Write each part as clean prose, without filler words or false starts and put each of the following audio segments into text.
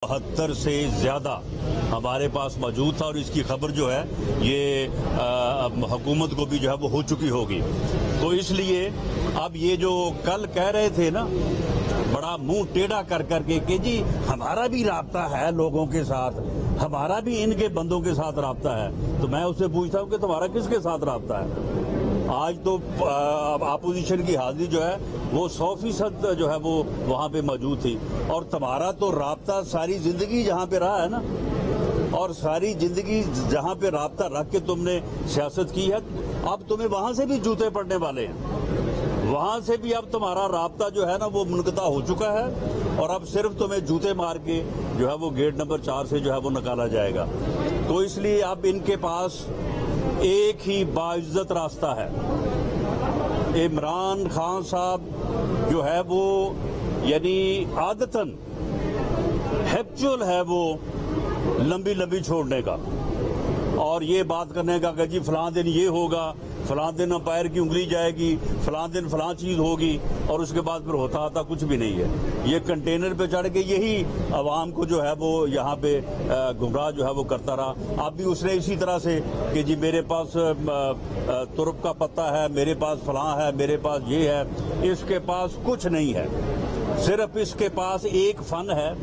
72 से ज़्यादा हमारे पास मौजूद था और इसकी खबर जो है ये हुकूमत को भी जो है वो हो चुकी होगी। तो इसलिए अब ये जो कल कह रहे थे ना, बड़ा मुंह टेढ़ा कर करके कि जी हमारा भी राब्ता है लोगों के साथ, हमारा भी इनके बंदों के साथ राब्ता है, तो मैं उससे पूछता हूँ कि तुम्हारा किसके साथ राब्ता है? आज तो अपोजिशन की हाजिरी जो है वो 100% जो है वो वहाँ पे मौजूद थी, और तुम्हारा तो राब्ता सारी जिंदगी जहाँ पे रहा है ना, और सारी जिंदगी जहाँ पे राब्ता रख के तुमने सियासत की है, अब तुम्हें वहाँ से भी जूते पड़ने वाले हैं। वहाँ से भी अब तुम्हारा राब्ता जो है ना वो मुनक़ता हो चुका है, और अब सिर्फ तुम्हें जूते मार के जो है वो गेट नंबर 4 से जो है वो निकाला जाएगा। तो इसलिए अब इनके पास एक ही बाइज्जत रास्ता है। इमरान खान साहब जो है वो यानी आदतन हैप्चुअल है वो लंबी लंबी छोड़ने का, और ये बात करने का कि जी फलां दिन ये होगा, फलां दिन अंपायर की उंगली जाएगी, फलां दिन फलां चीज होगी, और उसके बाद फिर होता कुछ भी नहीं है। ये कंटेनर पे चढ़ के यही अवाम को जो है वो यहाँ पे गुमराह जो है वो करता रहा। अब भी उसने इसी तरह से कि जी मेरे पास तुरप का पत्ता है, मेरे पास फलां है, मेरे पास ये है, इसके पास कुछ नहीं है। सिर्फ इसके पास एक फन है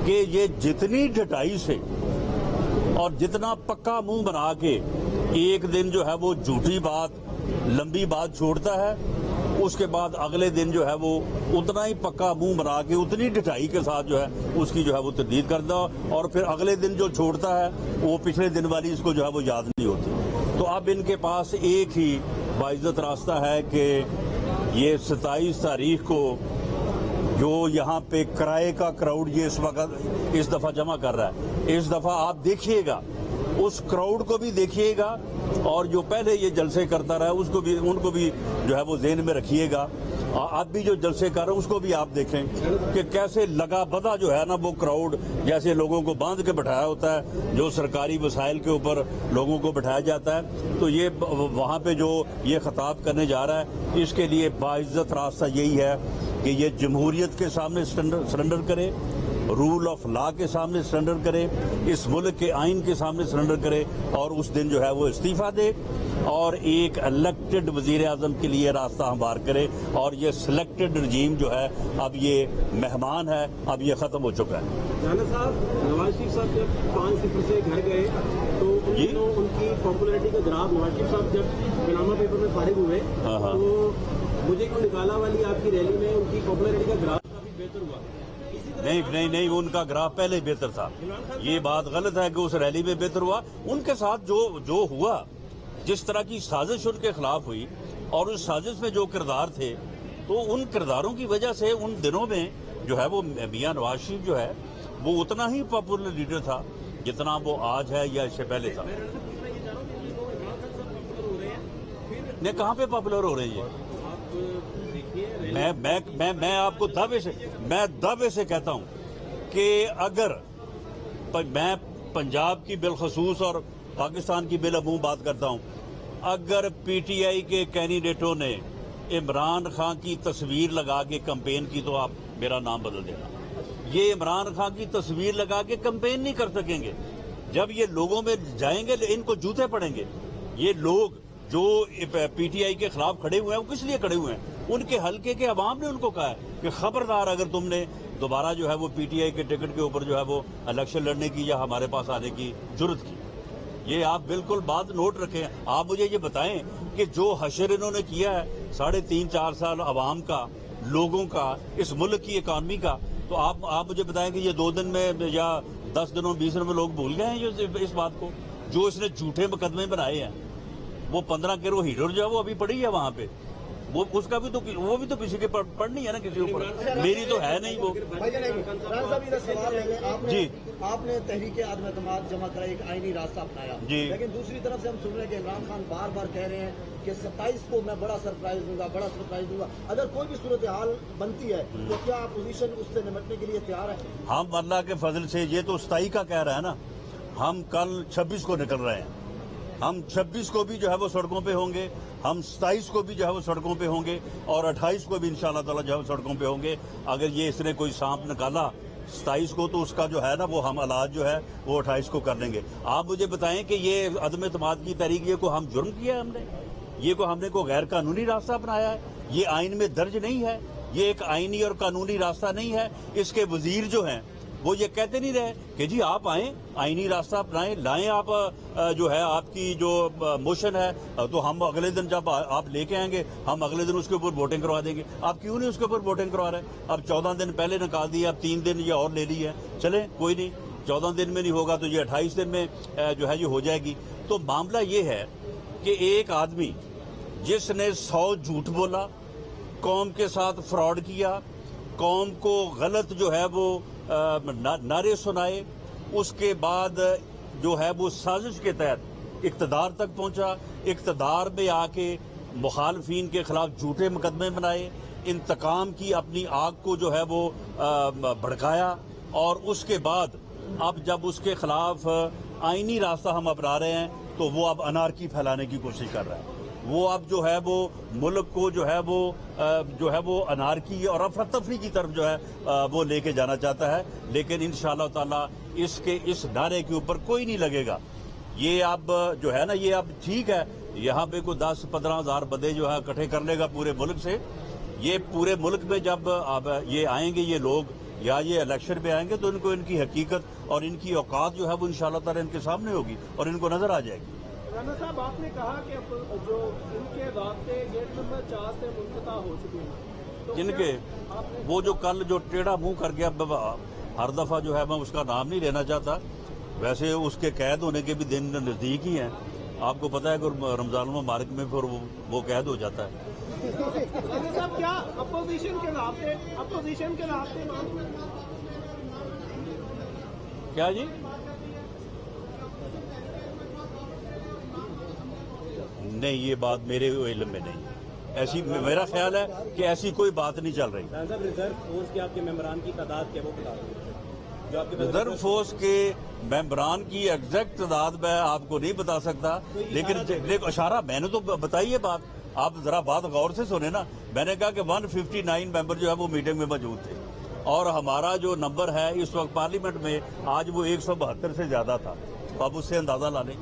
कि ये जितनी ढटाई से और जितना पक्का मुंह बना के एक दिन जो है वो झूठी बात, लंबी बात छोड़ता है, उसके बाद अगले दिन जो है वो उतना ही पक्का मुंह बना के उतनी ढटाई के साथ जो है उसकी जो है वो तर्दीद करता, और फिर अगले दिन जो छोड़ता है वो पिछले दिन वाली इसको जो है वो याद नहीं होती। तो अब इनके पास एक ही बाइज्जत रास्ता है कि ये 27 तारीख को जो यहाँ पे किराए का क्राउड ये इस वक्त इस दफा जमा कर रहा है, इस दफा आप देखिएगा, उस क्राउड को भी देखिएगा, और जो पहले ये जलसे करता रहा उसको भी, उनको भी जो है वो ज़हन में रखिएगा। आप भी जो जलसे कर रहे हैं उसको भी आप देखें कि कैसे लगा बदा जो है ना वो क्राउड, जैसे लोगों को बांध के बैठाया होता है, जो सरकारी वसाइल के ऊपर लोगों को बैठाया जाता है। तो ये वहाँ पे जो ये खिताब करने जा रहा है, इसके लिए बाइज्जत रास्ता यही है कि ये जमहूरियत के सामने सरेंडर करे, रूल ऑफ लॉ के सामने सरेंडर करे, इस मुल्क के आइन के सामने सरेंडर करे, और उस दिन जो है वो इस्तीफा दे और एक इलेक्टेड वजीर आजम के लिए रास्ता हमवार करे। और ये सिलेक्टेड रजीम जो है अब ये मेहमान है, अब ये खत्म हो चुका है। राणा साहब, नवाज शरीफ साहब जब 5-0 से घर गए तो उनकी पॉपुलैरिटी का ग्राफ, नवाज शरीफ साहब जब पनामा पेपर में फारिग हुए तो मुझे क्यों निकाला वाली आपकी रैली में उनकी पॉपुलैरिटी का ग्राफ काफी बेहतर हुआ। नहीं, उनका ग्राफ पहले ही बेहतर था। ये बात गलत है कि उस रैली में बेहतर हुआ। उनके साथ जो हुआ, जिस तरह की साजिश उनके खिलाफ हुई, और उस साजिश में जो किरदार थे, तो उन किरदारों की वजह से उन दिनों में जो है वो मियां नवाज शरीफ जो है वो उतना ही पॉपुलर लीडर था जितना वो आज है या इससे पहले था। ने कहाँ पे पॉपुलर हो रही है? मैं आपको दावे से कहता हूं कि अगर मैं पंजाब की बिलखसूस और पाकिस्तान की बिलअमूम बात करता हूं, अगर पीटीआई के कैंडिडेटों ने इमरान खान की तस्वीर लगा के कैंपेन की तो आप मेरा नाम बदल देना। ये इमरान खान की तस्वीर लगा के कैंपेन नहीं कर सकेंगे। जब ये लोगों में जाएंगे इनको जूते पड़ेंगे। ये लोग जो पीटीआई के खिलाफ खड़े हुए हैं वो किस लिए खड़े हुए हैं? उनके हलके के अवाम ने उनको कहा है कि खबरदार अगर तुमने दोबारा जो है वो पीटीआई के टिकट के ऊपर जो है वो इलेक्शन लड़ने की या हमारे पास आने की जुर्रत की। ये आप बिल्कुल बात नोट रखें। आप मुझे ये बताएं कि जो हशर इन्होंने किया है 3.5-4 साल अवाम का, लोगों का, इस मुल्क की इकानमी का, तो आप मुझे बताएं कि ये 2 दिन में या 10 दिनों 20 दिनों में लोग भूल गए हैं इस बात को। जो इसने झूठे मुकदमे बनाए हैं, वो 15 करोड़ हीरो जो है वो अभी पड़ी है वहां पे, वो उसका भी तो वो भी तो किसी के पढ़नी है ना, किसी ऊपर। मेरी तो है नहीं वो। जी, आपने तहरीके आदम एतमाद जमा करा, एक आईनी रास्ता अपनाया जी, लेकिन दूसरी तरफ से हम सुन रहे हैं कि इमरान खान बार बार कह रहे हैं कि 27 को मैं बड़ा सरप्राइज दूंगा। अगर कोई भी सूरत हाल बनती है तो क्या अपोजिशन उससे निपटने के लिए तैयार है? हम अल्लाह के फजल से, ये तो 27 का कह रहा है ना, हम कल 26 को निकल रहे हैं। हम 26 को भी जो है वो सड़कों पे होंगे, हम 27 को भी जो है वो सड़कों पे होंगे, और 28 को भी इंशाअल्लाह ताला जो है वो सड़कों पे होंगे। अगर ये इसने कोई सांप निकाला 27 کو تو اس کا جو ہے نا وہ ہم علاج جو ہے وہ 28 کو کر لیں گے. آپ مجھے بتائیں کہ یہ عدم اعتماد کی تحریک یہ کو ہم جرم کیا ہے ہم نے؟ یہ کو ہم نے کوئی غیر قانونی راستہ اپنایا ہے؟ یہ آئین میں درج نہیں ہے. یہ ایک آئینی اور قانونی راستہ نہیں ہے. اس کے وزیر جو ہیں وہ یہ کہتے نہیں رہے کہ جی آپ آئیں آئینی راستہ اپنائیں لائیں آپ جو ہے آپ کی جو موشن ہے تو ہم اگلے دن جب آپ لے کے آئیں گے ہم اگلے دن اس کے اوپر ووٹنگ کروا دیں گے. آپ کیوں نہیں اس کے اوپر ووٹنگ کروا رہے؟ اب 14 دن پہلے نکال دی, اب 3 دن یہ اور لے لی ہے. چلیں کوئی نہیں, 14 دن میں نہیں ہوگا تو یہ 28 دن میں جو ہے یہ ہو جائے گی. تو معاملہ یہ ہے کہ ایک آدمی جس نے 100 جھوٹ بولا, قوم کے ساتھ فراڈ کیا, قوم کو غلط جو ہے وہ نعرے سنائے, اس کے بعد جو ہے وہ سازش کے تحت اقتدار تک پہنچا, اقتدار میں آ کے مخالفین کے خلاف جھوٹے مقدمے بنائے, انتقام کی اپنی آگ کو جو ہے وہ بھڑکایا, اور اس کے بعد اب جب اس کے خلاف آئینی راستہ ہم اپنا رہے ہیں تو وہ اب انارکی پھیلانے کی کوشش کر رہا ہے. وہ اب جو ہے وہ ملک کو جو ہے وہ انارکی اور افراتفری کی طرف جو ہے وہ لے کے جانا چاہتا ہے. لیکن انشاءاللہ تعالی اس نعرے کے اوپر کوئی نہیں لگے گا. یہ اب جو ہے نا یہ اب ٹھیک ہے یہاں پہ کوئی 10-15 ہزار بندے جو ہے اکٹھے کر لے گا پورے ملک سے. یہ پورے ملک میں جب اب یہ آئیں گے یہ لوگ یا یہ الیکشن میں آئیں گے تو ان کو ان کی حقیقت اور ان کی اوقات جو ہے وہ انشاءاللہ تعالی ان کے سامنے ہوگی اور ان کو نظر آ جائے گی. رانا صاحب آپ نے کہا کہ جو ان کے رابطے گیٹ نمبر 4 سے منقطع ہو چکے ہیں, جن کے وہ جو کل جو ٹیڑھا منہ کر گیا ہر دفعہ جو ہے میں اس کا نام نہیں لینا چاہتا, ویسے اس کے قید ہونے کے بھی دن نزدیک ہی ہیں. آپ کو پتہ ہے کہ رمضان المبارک میں پھر وہ قید ہو جاتا ہے. رانا صاحب کیا اپوزیشن کے رابطے کیا جی؟ نہیں, یہ بات میرے علم میں نہیں. ایسی میرا خیال ہے کہ ایسی کوئی بات نہیں چل رہی. ریزرو فورس کے آپ کے ممبران کی تعداد کیا وہ بتا دیں؟ ریزرو فورس کے ممبران کی ایگزیکٹ تعداد میں آپ کو نہیں بتا سکتا, لیکن اشارہ میں نے تو بتائی ہے بات. آپ ذرا بات غور سے سنیں نا. میں نے کہا کہ 159 ممبر جو ہے وہ میٹنگ میں موجود تھے, اور ہمارا جو نمبر ہے اس وقت پارلیمنٹ میں آج وہ 172 سے زیادہ تھا. تو آپ اس سے اندازہ لا لیں.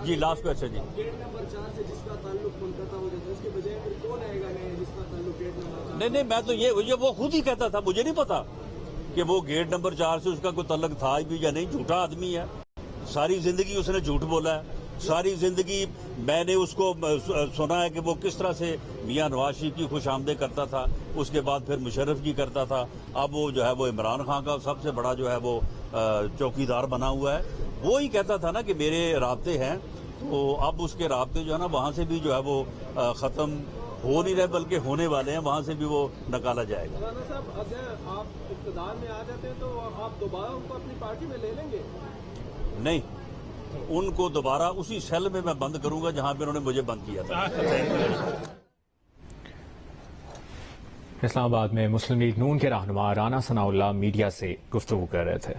جی لاسٹ کوشچن جی. گیٹ نمبر 4 سے جس کا تعلق منقطع ہو جاتا ہے اس کے بجائے پھر کون آئے گا جس کا تعلق گیٹ نمبر 4؟ نہیں میں تو یہ وہ خود ہی کہتا تھا, مجھے نہیں پتا کہ وہ گیٹ نمبر 4 سے اس کا کوئی تعلق تھا بھی یا نہیں. جھوٹا آدمی ہے, ساری زندگی اس نے جھوٹ بولا ہے. ساری زندگی میں نے اس کو سنا ہے کہ وہ کس طرح سے میاں نواز شریف کی خوش آمدید کرتا تھا, اس کے بعد پھر مشرف کی کرتا تھا, اب وہ جو ہے وہ عمران خان کا سب سے بڑا جو ہے وہ چوکیدار بنا ہوا ہے. وہی کہتا تھا نا کہ میرے رابطے ہیں, تو اب اس کے رابطے جو ہے نا وہاں سے بھی جو ہے وہ ختم ہو نہیں رہے بلکہ ہونے والے ہیں, وہاں سے بھی وہ نکالا جائے گا. رانا صاحب اگر آپ اقتدار میں آ جاتے ہیں تو آپ دوبارہ ان کو اپنی پارٹی میں لے لیں گے؟ نہیں, ان کو دوبارہ اسی سیل میں بند کروں گا جہاں پہ انہوں نے مجھے بند کیا تھا. اسلام آباد میں مسلم لیگ نون کے رہنما رانا ثناء اللہ میڈیا سے گفتگو کر رہے تھے.